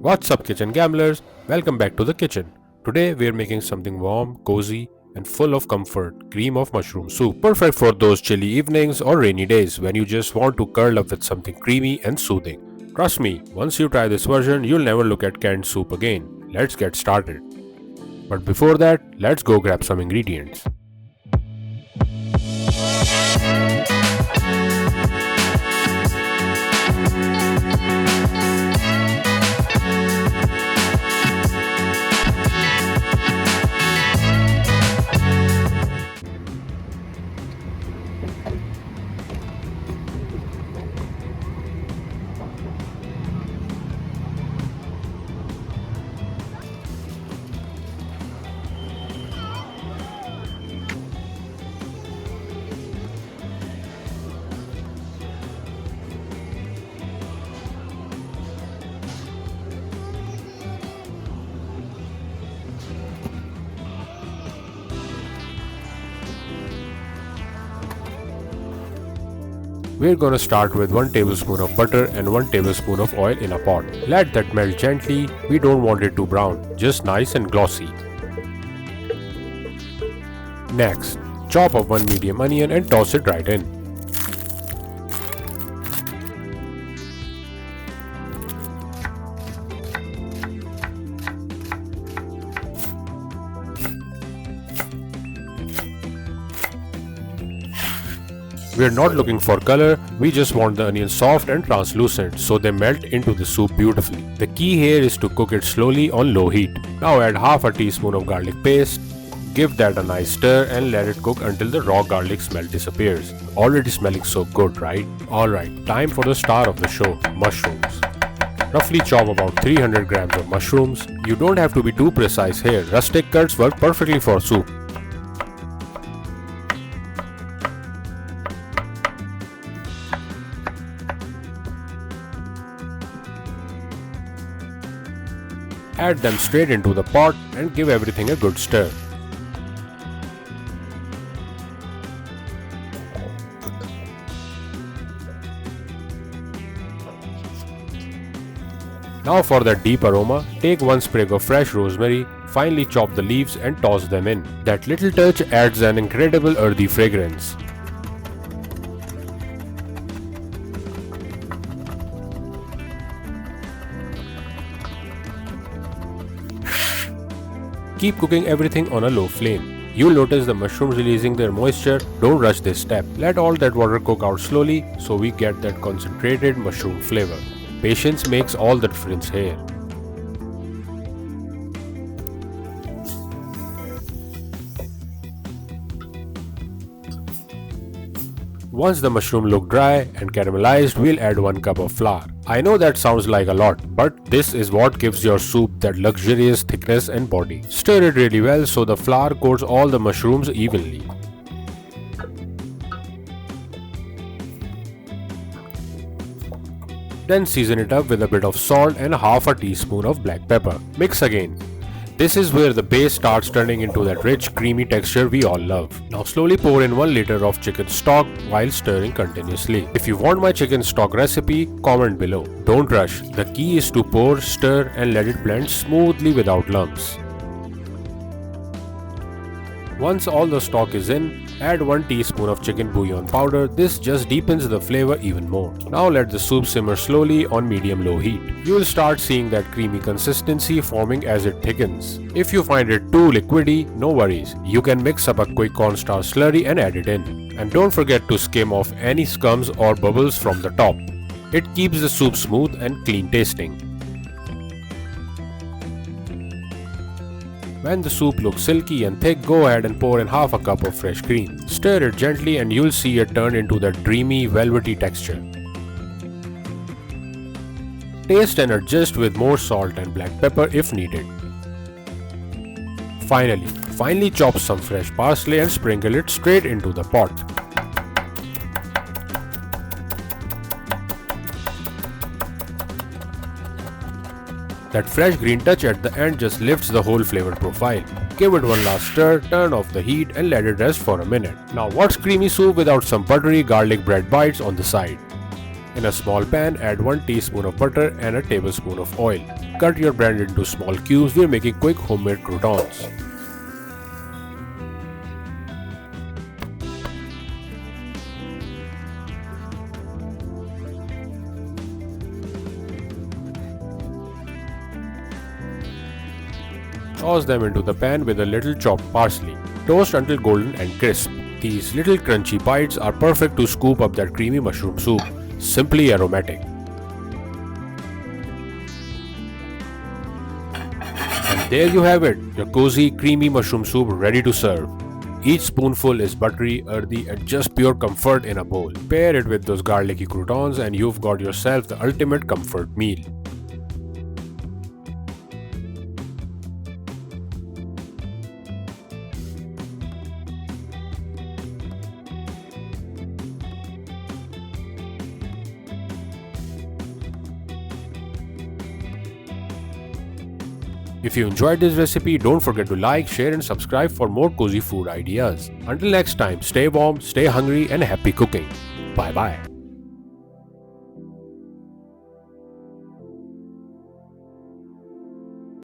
What's up, kitchen gamblers? Welcome back to the kitchen. Today we're making something warm, cozy, and full of comfort, cream of mushroom soup. Perfect for those chilly evenings or rainy days when you just want to curl up with something creamy and soothing. Trust me, once you try this version, you'll never look at canned soup again. Let's get started. But before that, let's go grab some ingredients. We're gonna start with 1 tablespoon of butter and 1 tablespoon of oil in a pot. Let that melt gently. We don't want it too brown, just nice and glossy. Next, chop up 1 medium onion and toss it right in. We are not looking for color, we just want the onions soft and translucent so they melt into the soup beautifully. The key here is to cook it slowly on low heat. Now add half a teaspoon of garlic paste. Give that a nice stir and let it cook until the raw garlic smell disappears. Already smelling so good, right? Alright, time for the star of the show, mushrooms. Roughly chop about 300 grams of mushrooms. You don't have to be too precise here, rustic cuts work perfectly for soup. Add them straight into the pot and give everything a good stir. Now for that deep aroma, take 1 sprig of fresh rosemary, finely chop the leaves and toss them in. That little touch adds an incredible earthy fragrance. Keep cooking everything on a low flame. You'll notice the mushrooms releasing their moisture. Don't rush this step. Let all that water cook out slowly so we get that concentrated mushroom flavor. Patience makes all the difference here. Once the mushroom look dry and caramelized, we'll add 1 cup of flour. I know that sounds like a lot, but this is what gives your soup that luxurious thickness and body. Stir it really well so the flour coats all the mushrooms evenly. Then season it up with a bit of salt and half a teaspoon of black pepper. Mix again. This is where the base starts turning into that rich, creamy texture we all love. Now slowly pour in 1 liter of chicken stock while stirring continuously. If you want my chicken stock recipe, comment below. Don't rush. The key is to pour, stir and let it blend smoothly without lumps. Once all the stock is in, add 1 teaspoon of chicken bouillon powder. This just deepens the flavor even more. Now let the soup simmer slowly on medium-low heat. You will start seeing that creamy consistency forming as it thickens. If you find it too liquidy, no worries. You can mix up a quick cornstarch slurry and add it in. And don't forget to skim off any scums or bubbles from the top. It keeps the soup smooth and clean tasting. When the soup looks silky and thick, go ahead and pour in half a cup of fresh cream. Stir it gently and you'll see it turn into that dreamy, velvety texture. Taste and adjust with more salt and black pepper if needed. Finally chop some fresh parsley and sprinkle it straight into the pot. That fresh green touch at the end just lifts the whole flavor profile. Give it one last stir, turn off the heat and let it rest for a minute. Now what's creamy soup without some buttery garlic bread bites on the side? In a small pan, add 1 teaspoon of butter and a tablespoon of oil. Cut your bread into small cubes. We are making quick homemade croutons. Toss them into the pan with a little chopped parsley. Toast until golden and crisp. These little crunchy bites are perfect to scoop up that creamy mushroom soup. Simply aromatic. And there you have it, your cozy, creamy mushroom soup ready to serve. Each spoonful is buttery, earthy, and just pure comfort in a bowl. Pair it with those garlicky croutons and you've got yourself the ultimate comfort meal. If you enjoyed this recipe, don't forget to like, share and subscribe for more cozy food ideas. Until next time, stay warm, stay hungry and happy cooking. Bye bye.